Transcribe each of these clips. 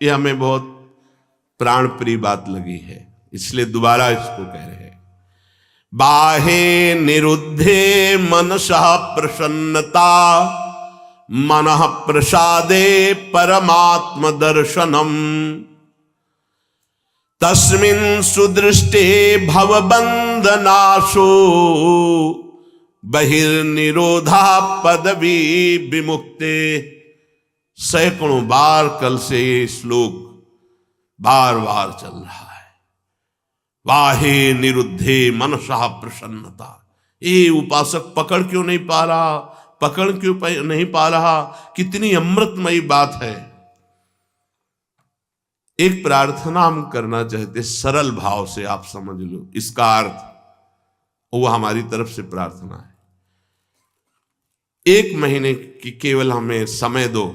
ये हमें बहुत प्राण प्रिय बात लगी है, इसलिए दोबारा इसको कह रहे हैं। बाहे निरुद्धे मनसः प्रसन्नता, मनः प्रसादे परमात्म दर्शनम, तस्मिन् सुदृष्टे भवबंधनाशो, बहिर्निरोधा पदवी विमुक्ते। सैकड़ों बार कल से ये श्लोक बार बार चल रहा है। वाहे निरुद्धे मनसः प्रसन्नता। ये उपासक पकड़ क्यों नहीं पा रहा, पकड़ क्यों नहीं पा रहा? कितनी अमृतमयी बात है। एक प्रार्थना हम करना चाहते, सरल भाव से आप समझ लो इसका अर्थ, वो हमारी तरफ से प्रार्थना है। 1 महीने की केवल हमें समय दो,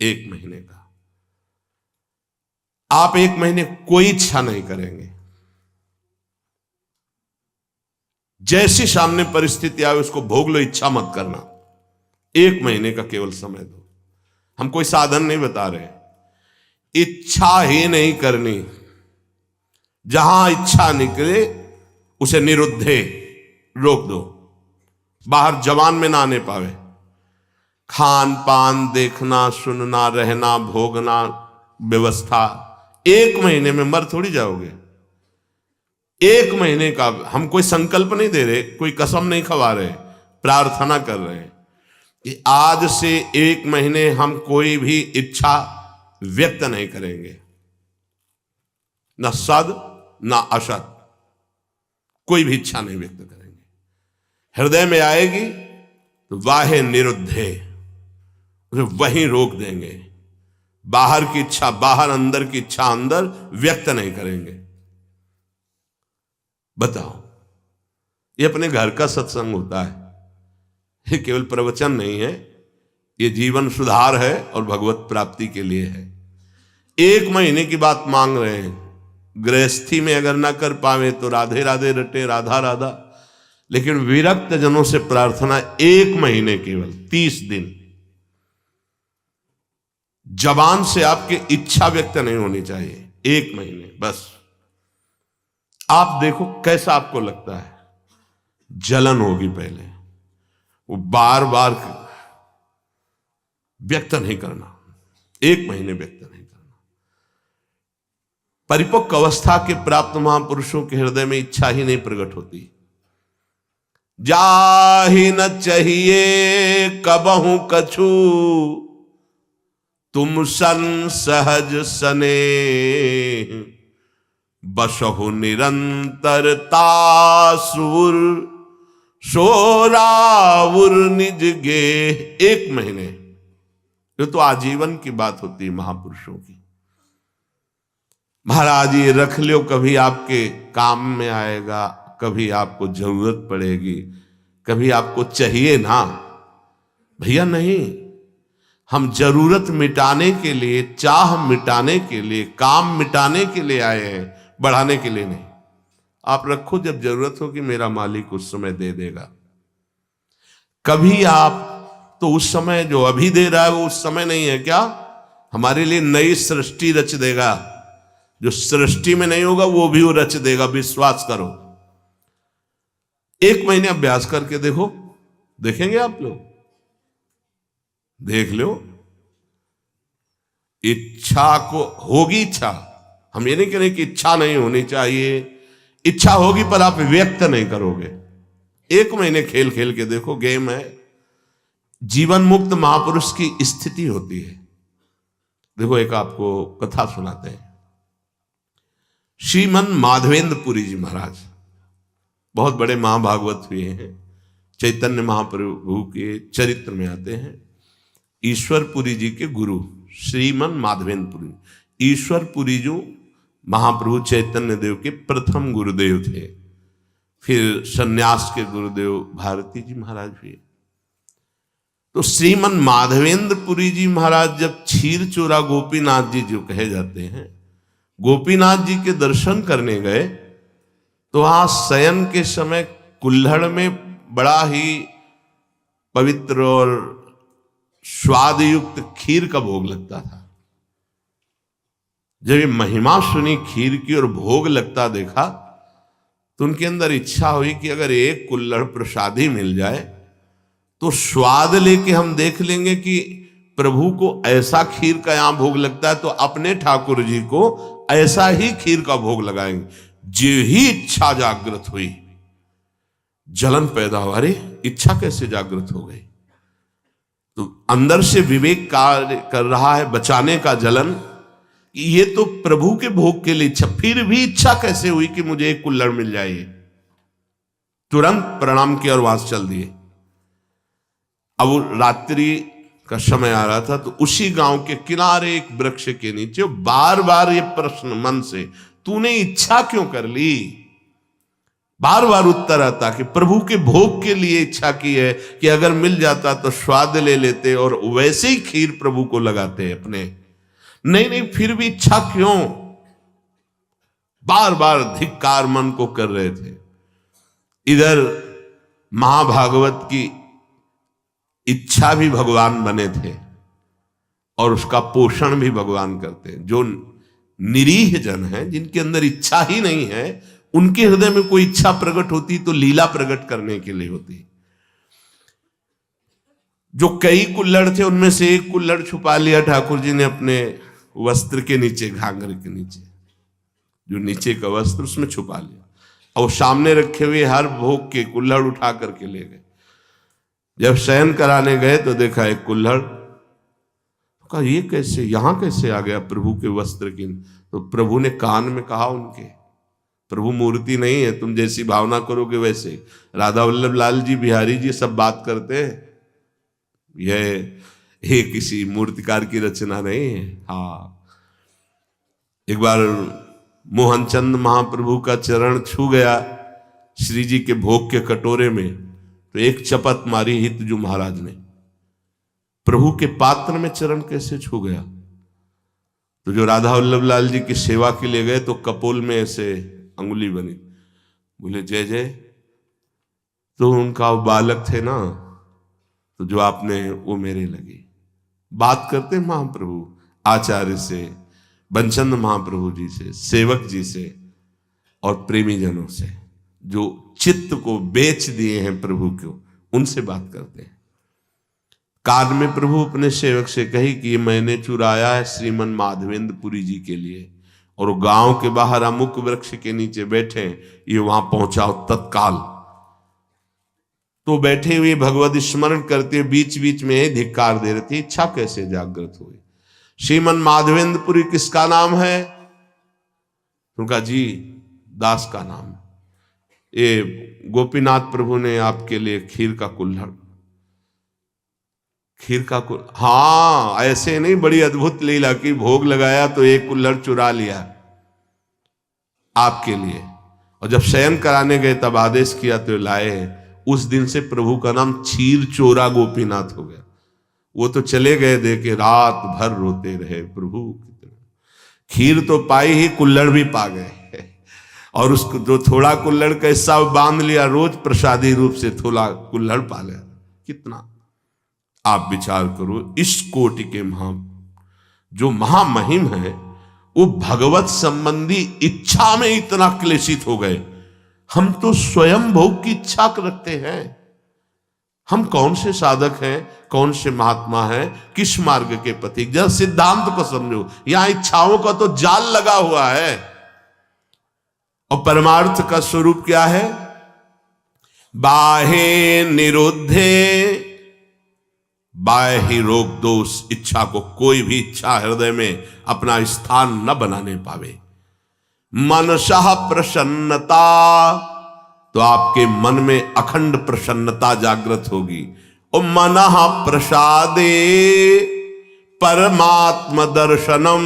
1 महीने का। आप 1 महीने कोई इच्छा नहीं करेंगे, जैसी सामने परिस्थिति आए उसको भोग लो, इच्छा मत करना। 1 महीने का केवल समय दो। हम कोई साधन नहीं बता रहे, इच्छा ही नहीं करनी। जहां इच्छा निकले उसे निरुद्धे, रोक दो, बाहर जवान में ना आने पावे। खान पान देखना, सुनना, रहना, भोगना, व्यवस्था 1 महीने में मर थोड़ी जाओगे। 1 महीने का हम कोई संकल्प नहीं दे रहे, कोई कसम नहीं खवा रहे, प्रार्थना कर रहे हैं कि आज से 1 महीने हम कोई भी इच्छा व्यक्त नहीं करेंगे, न सद न असत, कोई भी इच्छा नहीं व्यक्त करेंगे। हृदय में आएगी तो वाहे निरुद्धे, उसे वहीं रोक देंगे। बाहर की इच्छा बाहर, अंदर की इच्छा अंदर, व्यक्त नहीं करेंगे। बताओ, ये अपने घर का सत्संग होता है, ये केवल प्रवचन नहीं है, ये जीवन सुधार है और भगवत प्राप्ति के लिए है। 1 महीने की बात मांग रहे हैं। गृहस्थी में अगर ना कर पावे तो राधे राधे रटे, राधा राधा। लेकिन विरक्त जनों से प्रार्थना 1 महीने, केवल 30 दिन। जबान से आपकी इच्छा व्यक्त नहीं होनी चाहिए, 1 महीने बस। आप देखो कैसा आपको लगता है। जलन होगी पहले, वो बार बार व्यक्त नहीं करना, 1 महीने व्यक्त नहीं करना। परिपक्व अवस्था के प्राप्त महापुरुषों के हृदय में इच्छा ही नहीं प्रकट होती। जाहि न चाहिए कबहू कछु, तुम सन सहज सने, बसहु निरंतरता सुर, सोराउर निज गे। 1 महीने, ये तो आजीवन की बात होती है महापुरुषों की। महाराज ये रख लो, कभी आपके काम में आएगा, कभी आपको जरूरत पड़ेगी, कभी आपको चाहिए ना। भैया नहीं, हम जरूरत मिटाने के लिए, चाह मिटाने के लिए, काम मिटाने के लिए आए हैं, बढ़ाने के लिए नहीं। आप रखो, जब जरूरत होगी मेरा मालिक उस समय दे देगा। कभी आप तो उस समय जो अभी दे रहा है वो उस समय नहीं है क्या? हमारे लिए नई सृष्टि रच देगा। जो सृष्टि में नहीं होगा वो भी वो रच देगा, विश्वास करो। 1 महीने अभ्यास करके देखो, देखेंगे आप लोग, देख लो। इच्छा को होगी, इच्छा, हम ये नहीं कह रहे कि इच्छा नहीं होनी चाहिए, इच्छा होगी पर आप व्यक्त नहीं करोगे। 1 महीने खेल खेल के देखो, गेम है। जीवन मुक्त महापुरुष की स्थिति होती है। देखो एक आपको कथा सुनाते हैं। श्रीमन माधवेंद्रपुरी जी महाराज बहुत बड़े महाभागवत हुए हैं, चैतन्य महाप्रभु के चरित्र में आते हैं। ईश्वरपुरी जी के गुरु श्रीमन माधवेंद्रपुरी, ईश्वरपुरी जो महाप्रभु चैतन्य देव के प्रथम गुरुदेव थे। फिर सन्यास के गुरुदेव भारती जी महाराज हुए। तो श्रीमन माधवेंद्रपुरी जी महाराज जब क्षीर चोरा गोपीनाथ जी जो कहे जाते हैं, गोपीनाथ जी के दर्शन करने गए तो वहां शयन के समय कुल्हड़ में बड़ा ही पवित्र और स्वाद युक्त खीर का भोग लगता था। जब ये महिमा सुनी खीर की और भोग लगता देखा तो उनके अंदर इच्छा हुई कि अगर एक कुल्हड़ प्रसादी मिल जाए तो स्वाद लेके हम देख लेंगे कि प्रभु को ऐसा खीर का यहां भोग लगता है तो अपने ठाकुर जी को ऐसा ही खीर का भोग लगाएंगे। जो ही इच्छा जागृत हुई, जलन पैदा हुआ। अरे इच्छा कैसे जागृत हो गई? तो अंदर से विवेक कार्य कर रहा है, बचाने का जलन। ये तो प्रभु के भोग के लिए इच्छा, फिर भी इच्छा कैसे हुई कि मुझे एक कुल्हड़ मिल जाए? तुरंत प्रणाम किया और वहां से चल दिए। अब रात्रि का समय आ रहा था तो उसी गांव के किनारे एक वृक्ष के नीचे बार बार ये प्रश्न मन से, तूने इच्छा क्यों कर ली? बार बार उत्तर आता कि प्रभु के भोग के लिए इच्छा की है कि अगर मिल जाता तो स्वाद ले लेते और वैसे ही खीर प्रभु को लगाते अपने। नहीं, फिर भी इच्छा क्यों? बार बार धिक्कार मन को कर रहे थे। इधर महाभागवत की इच्छा भी भगवान बने थे और उसका पोषण भी भगवान करते हैं। जो निरीह जन है, जिनके अंदर इच्छा ही नहीं है, उनके हृदय में कोई इच्छा प्रकट होती तो लीला प्रकट करने के लिए होती। जो कई कुल्हड़ थे उनमें से एक कुल्हड़ छुपा लिया ठाकुर जी ने अपने वस्त्र के नीचे, घाघर के नीचे, जो नीचे का वस्त्र उसमें छुपा लिया और सामने रखे हुए हर भोग के कुल्हड़ उठा करके ले गए। जब शयन कराने गए तो देखा एक कुल्हड़, कहा ये कैसे, यहां कैसे आ गया प्रभु के वस्त्र की? तो प्रभु ने कान में कहा उनके, प्रभु मूर्ति नहीं है, तुम जैसी भावना करोगे वैसे। राधा वल्लभ लाल जी, बिहारी जी सब बात करते हैं, यह किसी मूर्तिकार की रचना नहीं है। हाँ, एक बार मोहनचंद महाप्रभु का चरण छू गया श्री जी के भोग के कटोरे में, तो एक चपत मारी हितजू महाराज ने, प्रभु के पात्र में चरण कैसे छू गया? तो जो राधा वल्लभ लाल जी की सेवा के लिए गए तो कपोल में ऐसे अंगुली बनी, बोले जय जय। तो उनका बालक थे ना, तो जो आपने वो मेरे लगे। बात करते महाप्रभु आचार्य से, बंचंद महाप्रभु जी से, सेवक जी से और प्रेमी जनों से, जो चित्त को बेच दिए हैं प्रभु को, उनसे बात करते हैं। कान में प्रभु अपने सेवक से कही कि ये मैंने चुराया है श्रीमन माधवेंद्रपुरी जी के लिए, और गांव के बाहर अमुक वृक्ष के नीचे बैठे, ये वहां पहुंचाओ तत्काल। तो बैठे हुए भगवत स्मरण करते हुए बीच बीच में धिक्कार दे रहे थे। इच्छा कैसे जागृत हुई? श्रीमन माधवेंद्रपुरी किसका नाम है? उनका जी दास का नाम। ये गोपीनाथ प्रभु ने आपके लिए खीर का कुल्हड़, हाँ ऐसे नहीं, बड़ी अद्भुत लीला की, भोग लगाया तो एक कुल्हड़ चुरा लिया आपके लिए, और जब शयन कराने गए तब आदेश किया तो लाए। उस दिन से प्रभु का नाम क्षीर चोरा गोपीनाथ हो गया। वो तो चले गए देखे, रात भर रोते रहे, प्रभु खीर तो पाई ही, कुल्हड़ भी पा गए, और उसको जो थोड़ा कुल्हड़ का हिस्सा बांध लिया, रोज प्रसादी रूप से थोड़ा कुल्हड़ पा लिया। कितना आप विचार करो, इस कोटि के जो महामहिम है, वो भगवत संबंधी इच्छा में इतना क्लेशित हो गए। हम तो स्वयं भोग की इच्छा रखते हैं। हम कौन से साधक हैं, कौन से महात्मा हैं, किस मार्ग के पथिक? जरा सिद्धांत को समझो, यहां इच्छाओं का तो जाल लगा हुआ है, और परमार्थ का स्वरूप क्या है? बाहे निरुद्धे, बाह्य रोग दोष। इच्छा को कोई भी इच्छा हृदय में अपना स्थान न बनाने पावे। मनसः प्रसन्नता, तो आपके मन में अखंड प्रसन्नता जागृत होगी। और मनः प्रसादे परमात्म दर्शनम,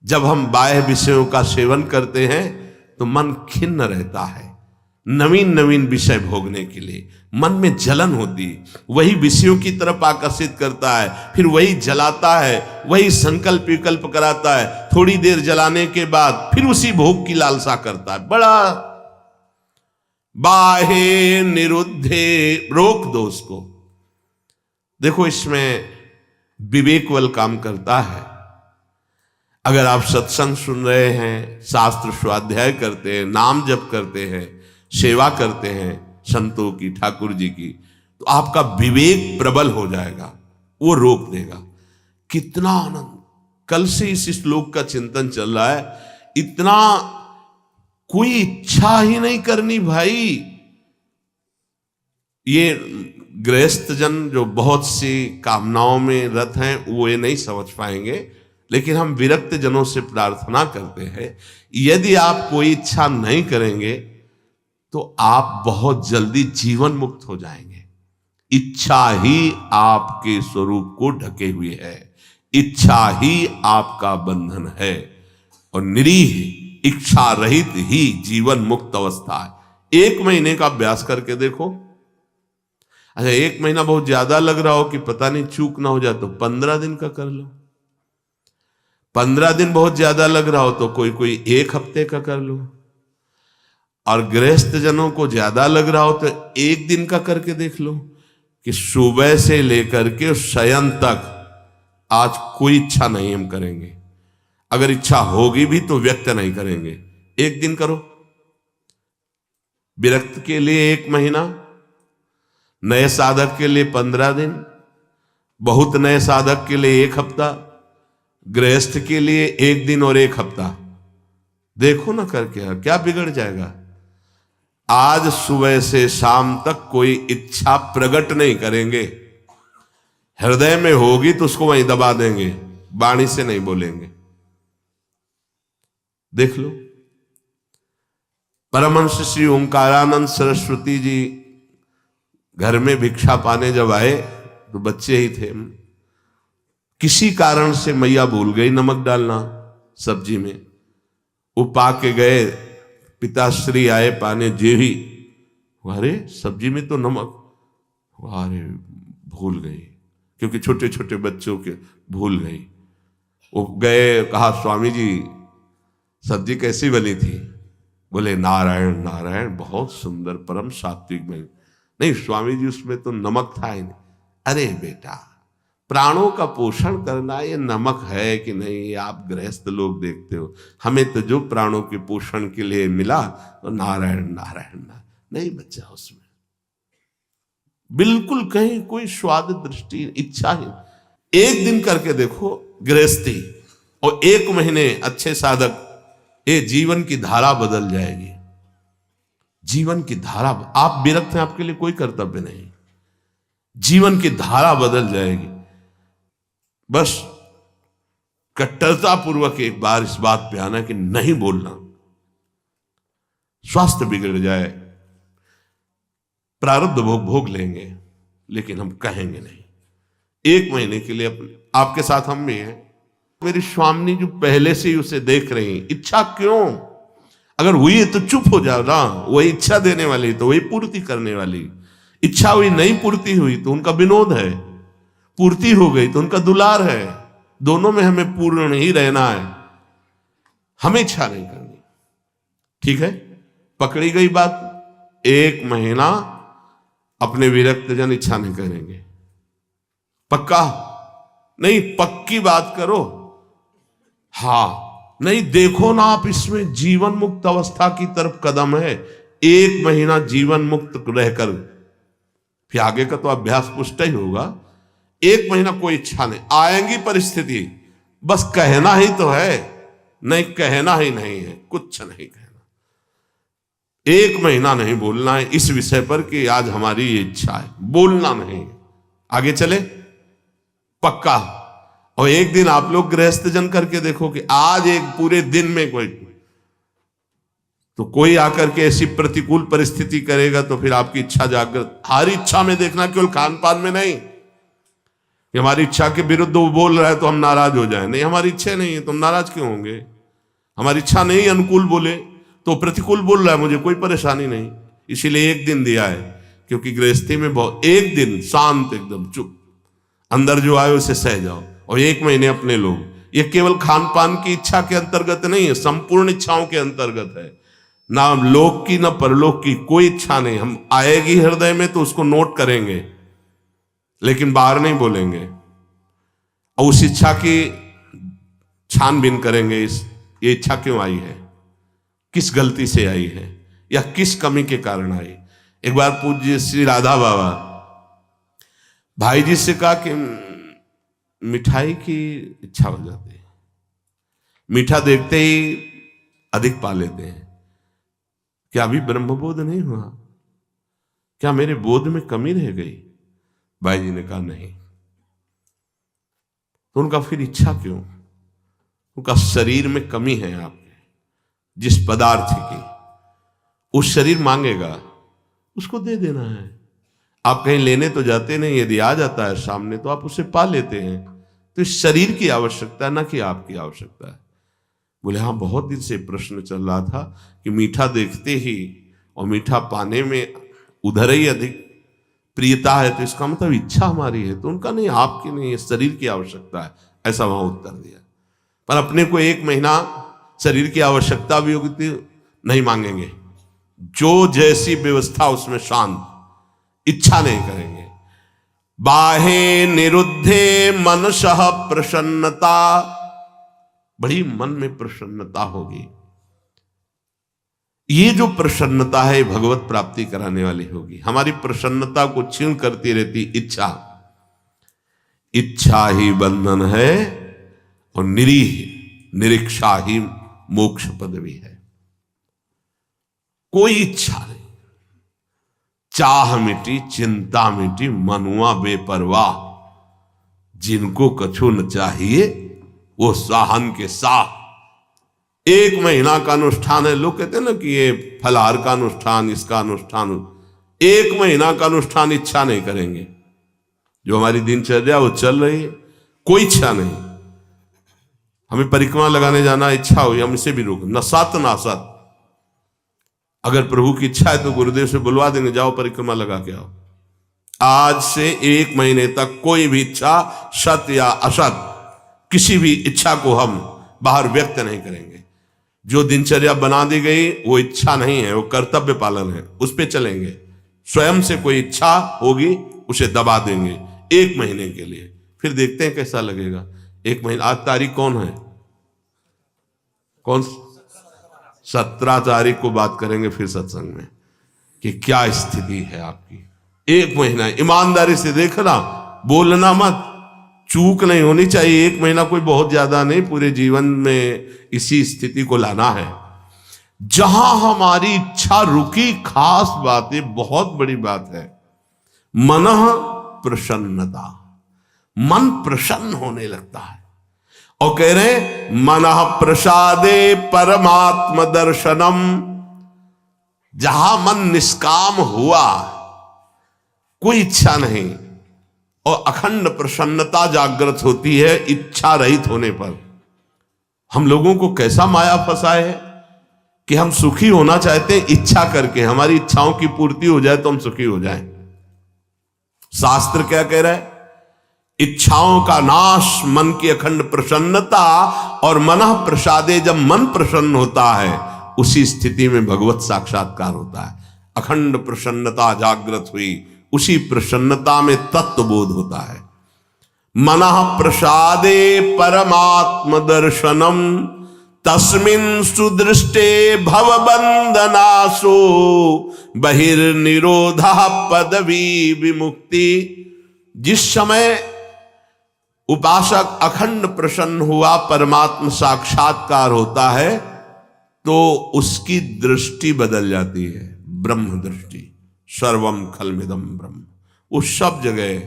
जब हम बाह्य विषयों का सेवन करते हैं तो मन खिन्न रहता है, नवीन नवीन विषय भोगने के लिए मन में जलन होती, वही विषयों की तरफ आकर्षित करता है, फिर वही जलाता है, वही संकल्प विकल्प कराता है, थोड़ी देर जलाने के बाद फिर उसी भोग की लालसा करता है। बड़ा बाहे निरुद्धे, रोक दो उसको। देखो इसमें विवेक बल काम करता है। अगर आप सत्संग सुन रहे हैं, शास्त्र स्वाध्याय करते हैं, नाम जप करते हैं, सेवा करते हैं संतों की, ठाकुर जी की, तो आपका विवेक प्रबल हो जाएगा, वो रोक देगा। कितना आनंद! कल से इस श्लोक का चिंतन चल रहा है। इतना कोई इच्छा ही नहीं करनी भाई। ये गृहस्थ जन जो बहुत सी कामनाओं में रत हैं वो ये नहीं समझ पाएंगे, लेकिन हम विरक्त जनों से प्रार्थना करते हैं, यदि आप कोई इच्छा नहीं करेंगे तो आप बहुत जल्दी जीवन मुक्त हो जाएंगे। इच्छा ही आपके स्वरूप को ढके हुए है, इच्छा ही आपका बंधन है, और निरीह इच्छा रहित ही जीवन मुक्त अवस्था है। 1 महीने का अभ्यास करके देखो। अच्छा, 1 महीना बहुत ज्यादा लग रहा हो कि पता नहीं चूक ना हो जाए तो 15 दिन का कर लो। 15 दिन बहुत ज्यादा लग रहा हो तो कोई 1 हफ्ते का कर लो। और गृहस्थ जनों को ज्यादा लग रहा हो तो 1 दिन का करके देख लो कि सुबह से लेकर के शयन तक आज कोई इच्छा नहीं हम करेंगे। अगर इच्छा होगी भी तो व्यक्त नहीं करेंगे। 1 दिन करो। विरक्त के लिए 1 महीना, नए साधक के लिए 15 दिन, बहुत नए साधक के लिए 1 हफ्ता, गृहस्थ के लिए 1 दिन और 1 हफ्ता। देखो ना करके क्या बिगड़ जाएगा। आज सुबह से शाम तक कोई इच्छा प्रकट नहीं करेंगे। हृदय में होगी तो उसको वहीं दबा देंगे, वाणी से नहीं बोलेंगे। देख लो। परमहंस श्री ओंकारानंद सरस्वती जी घर में भिक्षा पाने जब आए तो बच्चे ही थे। किसी कारण से मैया भूल गई नमक डालना सब्जी में। वो पा के गए, पिताश्री आए पाने, जेही, अरे सब्जी में तो नमक, अरे भूल गई, क्योंकि छोटे छोटे बच्चों के भूल गई। वो गए, कहा स्वामी जी सब्जी कैसी बनी थी? बोले नारायण नारायण, बहुत सुंदर, परम सात्विक बनी। नहीं स्वामी जी उसमें तो नमक था ही नहीं। अरे बेटा, प्राणों का पोषण करना ये नमक है कि नहीं, ये आप गृहस्थ लोग देखते हो। हमें तो जो प्राणों के पोषण के लिए मिला तो नारायण नारायण नहीं बचा उसमें, बिल्कुल कहीं कोई स्वाद दृष्टि इच्छा ही। 1 दिन करके देखो गृहस्थी, और 1 महीने अच्छे साधक, ये जीवन की धारा बदल जाएगी। जीवन की धारा, आप विरक्त हैं, आपके लिए कोई कर्तव्य नहीं, जीवन की धारा बदल जाएगी। बस कट्टरता पूर्वक एक बार इस बात पे आना कि नहीं बोलना, स्वास्थ्य बिगड़ जाए, प्रारब्ध भोग लेंगे, लेकिन हम कहेंगे नहीं। 1 महीने के लिए आपके साथ हम भी हैं। मेरी स्वामी जो पहले से ही उसे देख रही, इच्छा क्यों? अगर हुई है तो चुप हो जाओ ना, वही इच्छा देने वाली तो वही पूर्ति करने वाली। इच्छा हुई, नहीं पूर्ति हुई तो उनका विनोद है, पूर्ति हो गई तो उनका दुलार है। दोनों में हमें पूर्ण ही रहना है, हमें इच्छा नहीं करनी। ठीक है, पकड़ी गई बात। 1 महीना अपने विरक्त जन इच्छा नहीं करेंगे। पक्का नहीं, पक्की बात करो। हाँ नहीं, देखो ना आप, इसमें जीवन मुक्त अवस्था की तरफ कदम है। 1 महीना जीवन मुक्त रहकर फिर आगे का तो अभ्यास पुष्ट ही होगा। 1 महीना कोई इच्छा नहीं, आएंगी परिस्थिति, बस कहना ही तो है, नहीं कहना ही नहीं है, कुछ नहीं कहना। 1 महीना नहीं बोलना है इस विषय पर कि आज हमारी ये इच्छा है, बोलना नहीं। आगे चले पक्का। और 1 दिन आप लोग गृहस्थ जन करके देखो कि आज एक पूरे दिन में कोई आकर के ऐसी प्रतिकूल परिस्थिति करेगा तो फिर आपकी इच्छा जागृत। हर इच्छा में देखना, केवल खान पान में नहीं कि हमारी इच्छा के विरुद्ध वो बोल रहा है तो हम नाराज हो जाए। नहीं, हमारी इच्छा नहीं है तो हम नाराज क्यों होंगे? हमारी इच्छा नहीं अनुकूल बोले तो प्रतिकूल बोल रहा है, मुझे कोई परेशानी नहीं। इसीलिए 1 दिन दिया है, क्योंकि गृहस्थी में बहुत 1 दिन शांत, एकदम चुप, अंदर जो आए उसे सह जाओ। और 1 महीने अपने लोग, ये केवल खान पान की इच्छा के अंतर्गत नहीं है, संपूर्ण इच्छाओं के अंतर्गत है। ना लोक की ना परलोक की कोई इच्छा नहीं। हम आएगी हृदय में तो उसको नोट करेंगे, लेकिन बाहर नहीं बोलेंगे। और उस इच्छा की छानबीन करेंगे ये इच्छा क्यों आई है, किस गलती से आई है, या किस कमी के कारण आई। एक बार पूज्य श्री राधा बाबा भाई जी से कहा कि मिठाई की इच्छा हो जाती है, मीठा देखते ही अधिक पा लेते हैं, क्या अभी ब्रह्मबोध नहीं हुआ, क्या मेरे बोध में कमी रह गई। भाई जी ने कहा नहीं। तो उनका फिर इच्छा क्यों, उनका शरीर में कमी है आपके, जिस पदार्थ की उस शरीर मांगेगा उसको दे देना है। आप कहीं लेने तो जाते नहीं, यदि आ जाता है सामने तो आप उसे पा लेते हैं। तो इस शरीर की आवश्यकता है, ना कि आपकी आवश्यकता है। बोले हाँ, बहुत दिन से प्रश्न चल रहा था कि मीठा देखते ही और मीठा पाने में उधर ही अधिक प्रियता है, तो इसका मतलब इच्छा हमारी है। तो उनका नहीं, आपकी नहीं, शरीर की आवश्यकता है, ऐसा वहां उत्तर दिया। पर अपने को 1 महीना शरीर की आवश्यकता भी होगी तो नहीं मांगेंगे, जो जैसी व्यवस्था उसमें शांत, इच्छा नहीं करेंगे। बाहे निरुद्धे मनसः प्रसन्नता, बड़ी मन में प्रसन्नता होगी। ये जो प्रसन्नता है भगवत प्राप्ति कराने वाली होगी। हमारी प्रसन्नता को क्षीण करती रहती इच्छा, इच्छा ही बंधन है और निरीक्षा ही मोक्ष पदवी है। कोई इच्छा नहीं, चाह मिटी चिंता मिटी मनुआ बेपरवाह, जिनको कछु न चाहिए वो साहन के साह। 1 महीना का अनुष्ठान है, लोग कहते हैं ना कि ये फलाहार का अनुष्ठान, इसका अनुष्ठान, 1 महीना का अनुष्ठान इच्छा नहीं करेंगे। जो हमारी दिनचर्या वो चल रही है, कोई इच्छा नहीं। हमें परिक्रमा लगाने जाना इच्छा हुई, हम इसे भी रोक, न सत ना असत। अगर प्रभु की इच्छा है तो गुरुदेव से बुलवा देंगे, जाओ परिक्रमा लगा के आओ। आज से 1 महीने तक कोई भी इच्छा, सत या असत, किसी भी इच्छा को हम बाहर व्यक्त नहीं करेंगे। जो दिनचर्या बना दी गई वो इच्छा नहीं है, वो कर्तव्य पालन है, उस पे चलेंगे। स्वयं से कोई इच्छा होगी उसे दबा देंगे 1 महीने के लिए, फिर देखते हैं कैसा लगेगा। 1 महीना, आज तारीख कौन है, कौन 17 तारीख को बात करेंगे फिर सत्संग में कि क्या स्थिति है आपकी। 1 महीना ईमानदारी से देखना, बोलना मत, चूक नहीं होनी चाहिए। 1 महीना कोई बहुत ज्यादा नहीं, पूरे जीवन में इसी स्थिति को लाना है। जहां हमारी इच्छा रुकी, खास बात है, बहुत बड़ी बात है, मनः प्रसन्नता, मन प्रसन्न होने लगता है। और कह रहे मनः प्रसादे परमात्म दर्शनम, जहां मन निष्काम हुआ, कोई इच्छा नहीं, और अखंड प्रसन्नता जागृत होती है इच्छा रहित होने पर। हम लोगों को कैसा माया फंसाए है कि हम सुखी होना चाहते हैं इच्छा करके, हमारी इच्छाओं की पूर्ति हो जाए तो हम सुखी हो जाएं। शास्त्र क्या कह रहा है, इच्छाओं का नाश, मन की अखंड प्रसन्नता, और मनः प्रसादे, जब मन प्रसन्न होता है उसी स्थिति में भगवत साक्षात्कार होता है। अखंड प्रसन्नता जागृत हुई, उसी प्रसन्नता में तत्व बोध होता है। मनः प्रसादे परमात्म दर्शनम, तस्मिन् सुदृष्टे भवबंधनासो, बहिर्निरोधः पदवी विमुक्ति। जिस समय उपासक अखंड प्रसन्न हुआ, परमात्म साक्षात्कार होता है, तो उसकी दृष्टि बदल जाती है, ब्रह्म दृष्टि। सर्वम खलमिदम ब्रह्म, उस सब जगह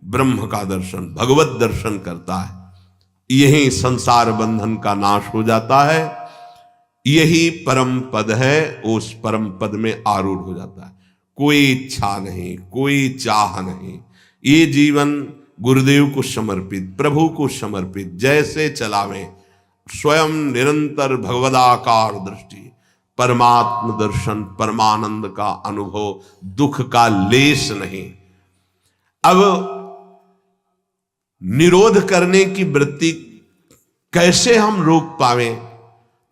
ब्रह्म का दर्शन, भगवत दर्शन करता है। यही संसार बंधन का नाश हो जाता है, यही परम पद है, उस परम पद में आरूढ़ हो जाता है। कोई इच्छा नहीं, कोई चाह नहीं, ये जीवन गुरुदेव को समर्पित, प्रभु को समर्पित, जैसे चलावे, स्वयं निरंतर भगवदाकार दृष्टि, परमात्म दर्शन, परमानंद का अनुभव, दुख का लेश नहीं। अब निरोध करने की वृत्ति कैसे हम रोक पावे,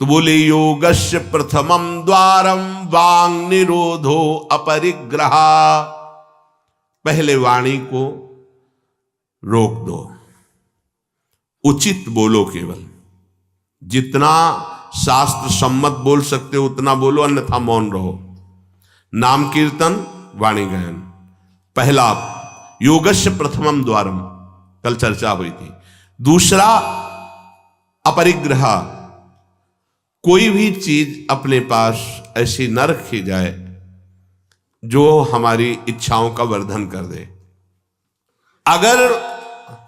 तो बोले योगस्य प्रथमम द्वारम वांग निरोधो अपरिग्रह। पहले वाणी को रोक दो, उचित बोलो केवल, जितना शास्त्र सम्मत बोल सकते हो उतना बोलो, अन्यथा मौन रहो। नाम कीर्तन, वाणी गायन। पहला योगस्य प्रथमम द्वारम, कल चर्चा हुई थी। दूसरा अपरिग्रह, कोई भी चीज अपने पास ऐसी न रखी जाए जो हमारी इच्छाओं का वर्धन कर दे। अगर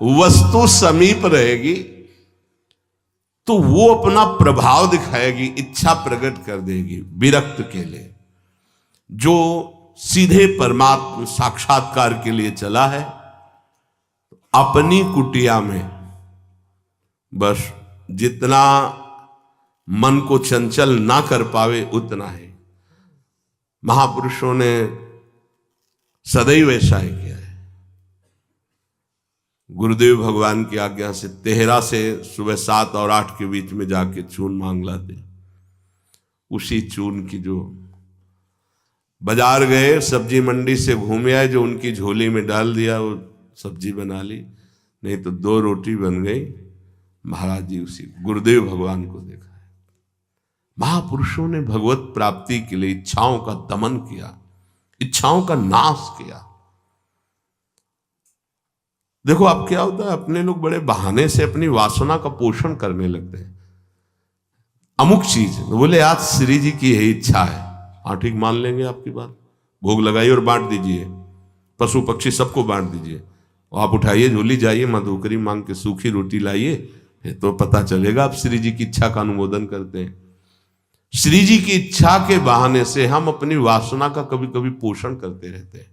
वस्तु समीप रहेगी तो वो अपना प्रभाव दिखाएगी, इच्छा प्रकट कर देगी विरक्त के लिए। जो सीधे परमात्मा साक्षात्कार के लिए चला है, अपनी कुटिया में बस जितना मन को चंचल ना कर पावे उतना है। महापुरुषों ने सदैव ऐसा ही किया है। गुरुदेव भगवान की आज्ञा से तेहरा से सुबह 7 और 8 के बीच में जाके चून मांग लाते। उसी चून की जो बाजार गए, सब्जी मंडी से घूमे आए, जो उनकी झोली में डाल दिया, वो सब्जी बना ली, नहीं तो 2 रोटी बन गई। महाराज जी उसी गुरुदेव भगवान को देखा है। महापुरुषों ने भगवत प्राप्ति के लिए इच्छाओं का दमन किया, इच्छाओं का नाश किया। देखो अब क्या होता है, अपने लोग बड़े बहाने से अपनी वासना का पोषण करने लगते हैं। अमुक चीज बोले आज श्री जी की यही इच्छा है, हाँ ठीक मान लेंगे आपकी बात, भोग लगाइए और बांट दीजिए, पशु पक्षी सबको बांट दीजिए। आप उठाइए झोली, जाइए मधुकरी मांग के सूखी रोटी लाइए, तो पता चलेगा आप श्री जी की इच्छा का अनुमोदन करते हैं। श्री जी की इच्छा के बहाने से हम अपनी वासना का कभी कभी पोषण करते रहते हैं।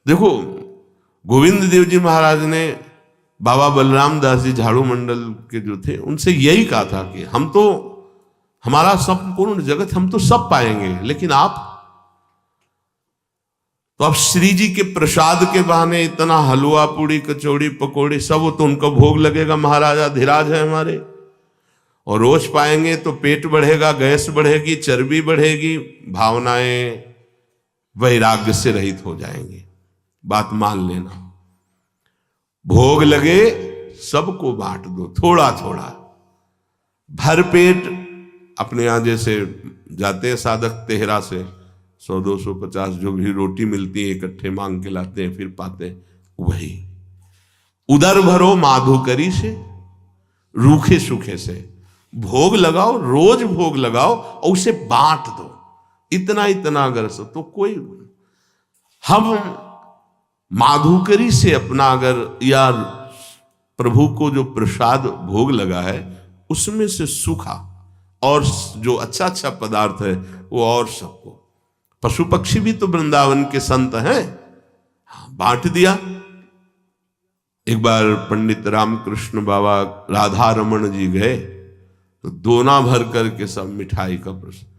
देखो गोविंद देव जी महाराज ने बाबा बलराम दास जी झाड़ू मंडल के जो थे उनसे यही कहा था कि हम तो, हमारा संपूर्ण जगत हम तो सब पाएंगे, लेकिन आप तो, अब श्री जी के प्रसाद के बहाने इतना हलवा पूड़ी कचौड़ी पकौड़ी सब, वो तो उनका भोग लगेगा। महाराजा धीराज है हमारे, और रोज पाएंगे तो पेट बढ़ेगा, गैस बढ़ेगी, चर्बी बढ़ेगी, भावनाएं वैराग्य से रहित हो जाएंगे। बात मान लेना, भोग लगे सबको बांट दो, थोड़ा थोड़ा, भर पेट। अपने यहां जैसे जाते हैं साधक तेहरा से 100, 200, 50 जो भी रोटी मिलती है इकट्ठे मांग के लाते हैं, फिर पाते हैं, वही उदर भरो माधुकरी से, रूखे सूखे से भोग लगाओ, रोज भोग लगाओ और उसे बांट दो। इतना इतना अगर सो तो कोई, हम माधुकरी से अपना अगर, या प्रभु को जो प्रसाद भोग लगा है उसमें से सूखा और जो अच्छा अच्छा पदार्थ है वो और सबको, पशु पक्षी भी तो वृंदावन के संत हैं, बांट दिया। एक बार पंडित रामकृष्ण बाबा राधा रमन जी गए तो दोना भर करके सब मिठाई का प्रसाद,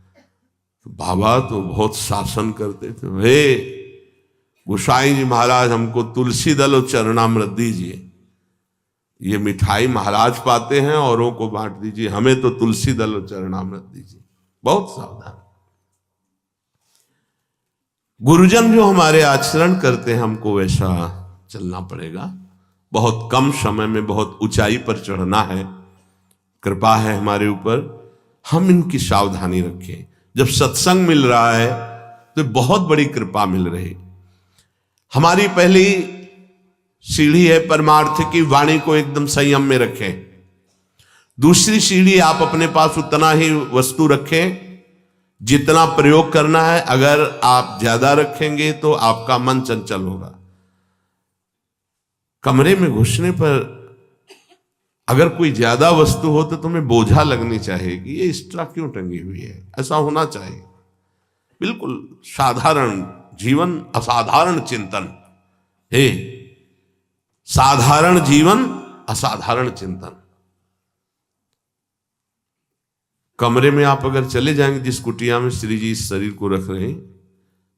तो बाबा तो बहुत शासन करते थे, हे गोसाई जी महाराज हमको तुलसी दल और चरणामृत दीजिए, ये मिठाई महाराज पाते हैं औरों को बांट दीजिए, हमें तो तुलसी दल और चरणामृत दीजिए। बहुत सावधान। गुरुजन जो हमारे आचरण करते हैं हमको वैसा चलना पड़ेगा। बहुत कम समय में बहुत ऊंचाई पर चढ़ना है, कृपा है हमारे ऊपर, हम इनकी सावधानी रखें। जब सत्संग मिल रहा है तो बहुत बड़ी कृपा मिल रही। हमारी पहली सीढ़ी है परमार्थ की, वाणी को एकदम संयम में रखें। दूसरी सीढ़ी, आप अपने पास उतना ही वस्तु रखें जितना प्रयोग करना है। अगर आप ज्यादा रखेंगे तो आपका मन चंचल होगा। कमरे में घुसने पर अगर कोई ज्यादा वस्तु हो तो तुम्हें बोझा लगनी चाहिए कि ये एक्स्ट्रा क्यों टंगी हुई है, ऐसा होना चाहिए। बिल्कुल साधारण जीवन, असाधारण चिंतन। हे साधारण जीवन, असाधारण चिंतन। कमरे में आप अगर चले जाएंगे जिस कुटिया में श्री जी इस शरीर को रख रहे हैं,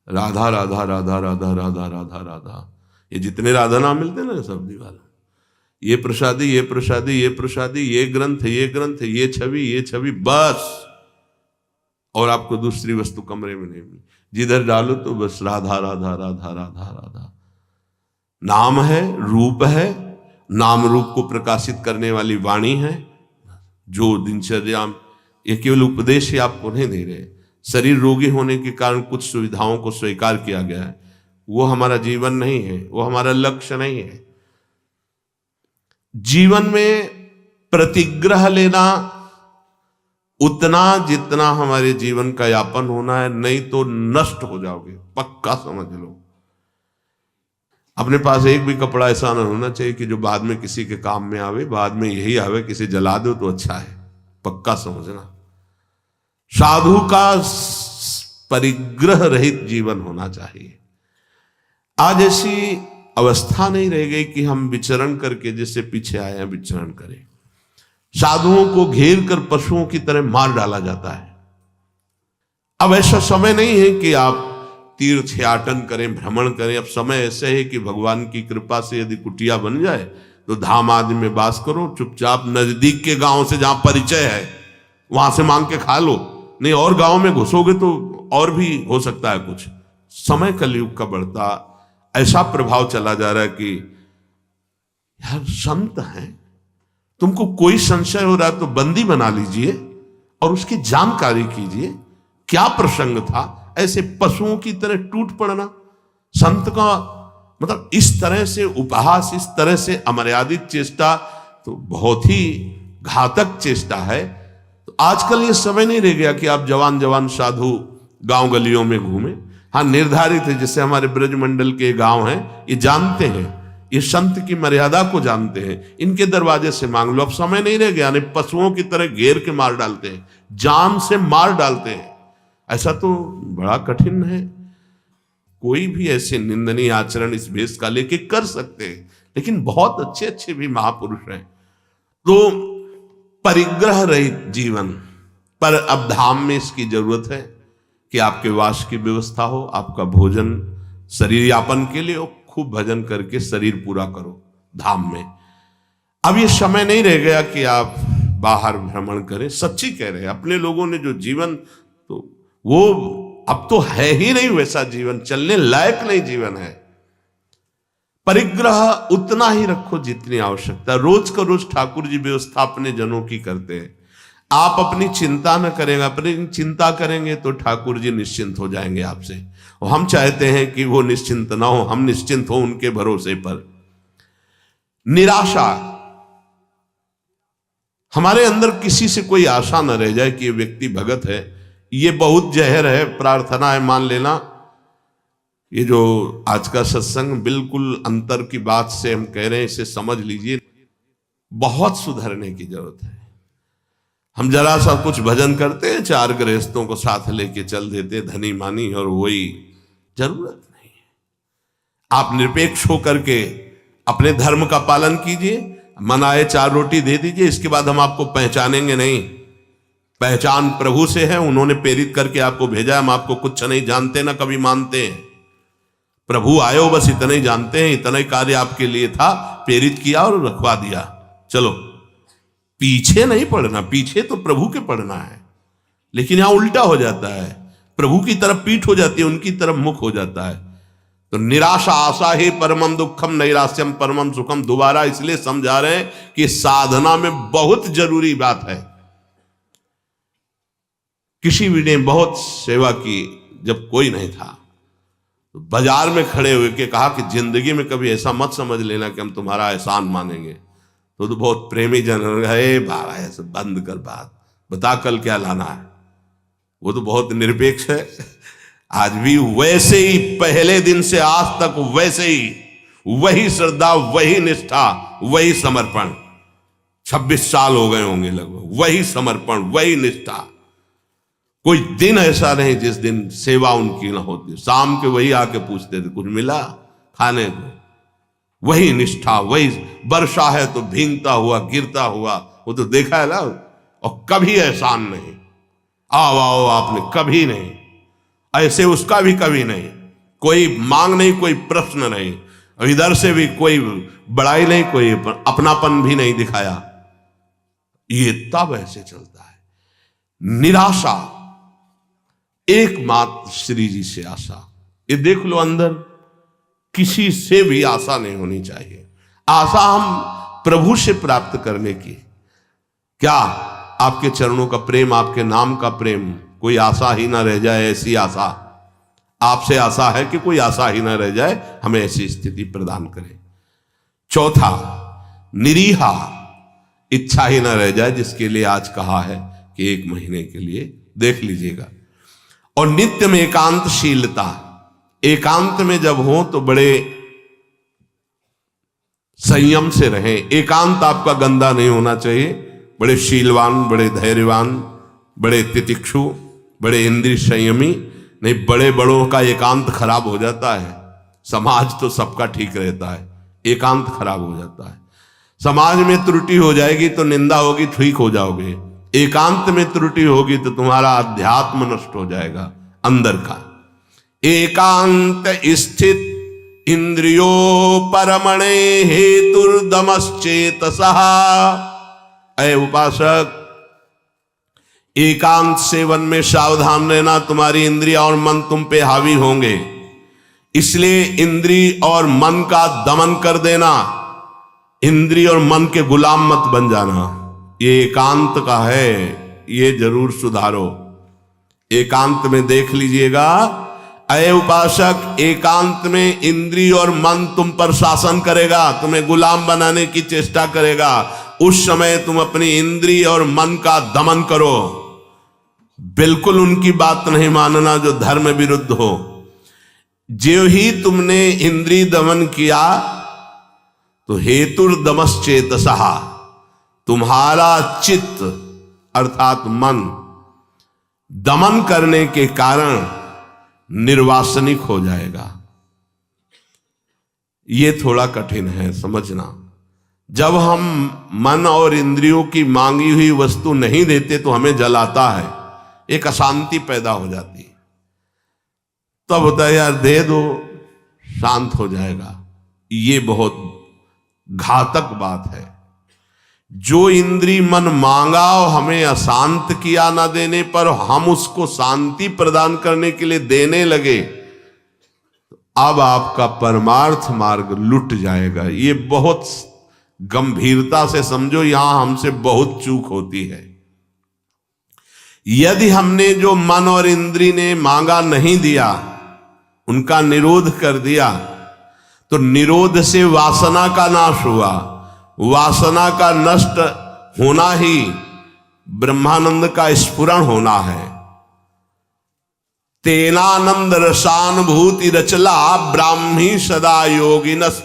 राधा राधा राधा राधा राधा राधा राधा, ये जितने राधा नाम मिलते हैं ना सब दीवार, ये प्रसादी ये प्रसादी ये प्रसादी, ये ग्रंथ ये ग्रंथ, ये छवि बस, और आपको दूसरी वस्तु कमरे में नहीं मिली। जिधर डालो तो बस राधा राधा राधा राधा राधा। नाम है, रूप है, नाम रूप को प्रकाशित करने वाली वाणी है, जो दिनचर्या, ये केवल उपदेश ही आपको नहीं दे रहे, शरीर रोगी होने के कारण कुछ सुविधाओं को स्वीकार किया गया है, वो हमारा जीवन नहीं है, वो हमारा लक्ष्य नहीं है। जीवन में प्रतिग्रह लेना उतना जितना हमारे जीवन का यापन होना है, नहीं तो नष्ट हो जाओगे, पक्का समझ लो। अपने पास एक भी कपड़ा ऐसा ना होना चाहिए कि जो बाद में किसी के काम में आवे, बाद में यही आवे किसी जला दो तो अच्छा है, पक्का समझना। साधु का परिग्रह रहित जीवन होना चाहिए। आज ऐसी अवस्था नहीं रह गई कि हम विचरण करके, जैसे पीछे आए हैं विचरण करें। साधुओं को घेर कर पशुओं की तरह मार डाला जाता है। अब ऐसा समय नहीं है कि आप तीर्थयाटन करें, भ्रमण करें। अब समय ऐसे है कि भगवान की कृपा से यदि कुटिया बन जाए तो धाम आदि में वास करो, चुपचाप नजदीक के गांव से जहां परिचय है वहां से मांग के खा लो, नहीं और गांव में घुसोगे तो और भी हो सकता है कुछ। समय कलयुग का बढ़ता ऐसा प्रभाव चला जा रहा है कि यार संत हैं, तुमको कोई संशय हो रहा है तो बंदी बना लीजिए और उसकी जानकारी कीजिए क्या प्रसंग था। ऐसे पशुओं की तरह टूट पड़ना, संत का मतलब इस तरह से उपहास, इस तरह से अमर्यादित चेष्टा तो बहुत ही घातक चेष्टा है। तो आजकल ये समय नहीं रह गया कि आप जवान जवान साधु गांव गलियों में घूमे। हाँ, निर्धारित है, जैसे हमारे ब्रजमंडल के गांव हैं, ये जानते हैं, ये संत की मर्यादा को जानते हैं, इनके दरवाजे से मांग लो। अब समय नहीं रह गया, नहीं पशुओं की तरह घेर के मार डालते हैं, जान से मार डालते हैं। ऐसा तो बड़ा कठिन है। कोई भी ऐसे निंदनीय आचरण इस भेष का लेके कर सकते हैं, लेकिन बहुत अच्छे अच्छे भी महापुरुष हैं। तो परिग्रह रहित जीवन पर अब धाम में इसकी जरूरत है कि आपके वास की व्यवस्था हो, आपका भोजन शरीर यापन के लिए हो, खूब भजन करके शरीर पूरा करो धाम में। अब ये समय नहीं रह गया कि आप बाहर भ्रमण करें। सच्ची कह रहे हैं, अपने लोगों ने जो जीवन, तो वो अब तो है ही नहीं वैसा जीवन, चलने लायक नहीं जीवन है। परिग्रह उतना ही रखो जितनी आवश्यकता। रोज का रोज ठाकुर जी व्यवस्था अपने जनों की करते हैं। आप अपनी चिंता न करेंगे, अपनी चिंता करेंगे तो ठाकुर जी निश्चिंत हो जाएंगे आपसे। और हम चाहते हैं कि वो निश्चिंत ना हो, हम निश्चिंत हो उनके भरोसे पर। निराशा, हमारे अंदर किसी से कोई आशा न रह जाए कि ये व्यक्ति भगत है, ये बहुत जहर है, प्रार्थना है मान लेना। ये जो आज का सत्संग बिल्कुल अंतर की बात से हम कह रहे हैं, इसे समझ लीजिए। बहुत सुधरने की जरूरत है। हम जरा सा कुछ भजन करते हैं, 4 गृहस्थों को साथ लेके चल देते, धनी मानी, और वही जरूरत नहीं है। आप निरपेक्ष होकर के अपने धर्म का पालन कीजिए, मन आए 4 रोटी दे दीजिए, इसके बाद हम आपको पहचानेंगे नहीं। पहचान प्रभु से है, उन्होंने प्रेरित करके आपको भेजा। हम आपको कुछ नहीं जानते, ना कभी मानते हैं। प्रभु आयो बस इतना ही जानते हैं, इतना ही कार्य आपके लिए था, प्रेरित किया और रखवा दिया। चलो, पीछे नहीं पड़ना, पीछे तो प्रभु के पड़ना है। लेकिन यहां उल्टा हो जाता है, प्रभु की तरफ पीठ हो जाती है, उनकी तरफ मुख हो जाता है। तो निराशा आशा ही परमम दुखम, नैराश्यम परमम सुखम। दोबारा इसलिए समझा रहे हैं कि साधना में बहुत जरूरी बात है। किसी भी ने बहुत सेवा की, जब कोई नहीं था तो बाजार में खड़े हुए के कहा कि जिंदगी में कभी ऐसा मत समझ लेना कि हम तुम्हारा एहसान मानेंगे। तो बहुत प्रेमी जन, हे बाबा ऐसे बंद कर बात, बता कल क्या लाना है। वो तो बहुत निरपेक्ष है। आज भी वैसे ही, पहले दिन से आज तक वैसे ही, वही श्रद्धा, वही निष्ठा, वही समर्पण। 26 साल हो गए होंगे लगभग, वही समर्पण, वही निष्ठा। कोई दिन ऐसा नहीं जिस दिन सेवा उनकी ना होती। शाम के वही आके पूछते थे, कुछ मिला खाने को, वही निष्ठा, वही। वर्षा है तो भींगता हुआ, गिरता हुआ, वो तो देखा है ना। और कभी एहसान नहीं, आओ आपने, कभी नहीं। ऐसे उसका भी कभी नहीं, कोई मांग नहीं, कोई प्रश्न नहीं, और इधर से भी कोई बड़ाई नहीं, कोई अपनापन भी नहीं दिखाया। ये तब ऐसे चलता है। निराशा, एकमात्र श्री जी से आशा। ये देख लो, अंदर किसी से भी आशा नहीं होनी चाहिए। आशा हम प्रभु से प्राप्त करने की। क्या आपके चरणों का प्रेम, आपके नाम का प्रेम, कोई आशा ही ना रह जाए, ऐसी आशा आपसे आशा है कि कोई आशा ही ना रह जाए, हमें ऐसी स्थिति प्रदान करें। चौथा, निरीहा, इच्छा ही ना रह जाए, जिसके लिए आज कहा है कि 1 महीने के लिए देख लीजिएगा। और नित्य में एकांतशीलता, एकांत में जब हो तो बड़े संयम से रहें। एकांत आपका गंदा नहीं होना चाहिए, बड़े शीलवान, बड़े धैर्यवान, बड़े तितिक्षु, बड़े इंद्रिय संयमी। नहीं, बड़े बड़ों का एकांत खराब हो जाता है। समाज तो सबका ठीक रहता है, एकांत खराब हो जाता है। समाज में त्रुटि हो जाएगी तो निंदा होगी, ठीक हो जाओगे। एकांत में त्रुटि होगी तो तुम्हारा अध्यात्म नष्ट हो जाएगा अंदर का। एकांत स्थित इंद्रियो परमणे हेतुर्दमश्चेतसः। ऐ उपासक, एकांत सेवन में सावधान रहना, तुम्हारी इंद्रिया और मन तुम पे हावी होंगे, इसलिए इंद्रिय और मन का दमन कर देना, इंद्रिय और मन के गुलाम मत बन जाना। ये एकांत का है, ये जरूर सुधारो। एकांत में देख लीजिएगा, अय उपासक, एकांत में इंद्रिय और मन तुम पर शासन करेगा, तुम्हें गुलाम बनाने की चेष्टा करेगा। उस समय तुम अपनी इंद्रिय और मन का दमन करो, बिल्कुल उनकी बात नहीं मानना जो धर्म विरुद्ध हो। जो ही तुमने इंद्रिय दमन किया तो हेतुर्दमश्चेतसः, तुम्हारा चित्त अर्थात मन दमन करने के कारण निर्वासनिक हो जाएगा। ये थोड़ा कठिन है समझना। जब हम मन और इंद्रियों की मांगी हुई वस्तु नहीं देते तो हमें जलाता है, एक अशांति पैदा हो जाती है। तब होता है यार दे दो, शांत हो जाएगा। ये बहुत घातक बात है। जो इंद्री मन मांगा और हमें अशांत किया ना देने पर हम उसको शांति प्रदान करने के लिए देने लगे, अब आपका परमार्थ मार्ग लुट जाएगा। ये बहुत गंभीरता से समझो, यहां हमसे बहुत चूक होती है। यदि हमने जो मन और इंद्री ने मांगा नहीं दिया, उनका निरोध कर दिया, तो निरोध से वासना का नाश हुआ। वासना का नष्ट होना ही ब्रह्मानंद का स्फुरण होना है। तेनानंद रसानुभूति रचला ब्राह्मी सदा योगिनस्,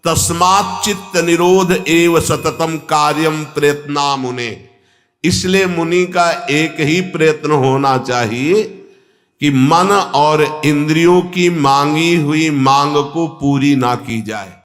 तस्मात् चित्त निरोध एव सततम कार्यम प्रयत्ना मुने। इसलिए मुनि का एक ही प्रयत्न होना चाहिए कि मन और इंद्रियों की मांगी हुई मांग को पूरी ना की जाए।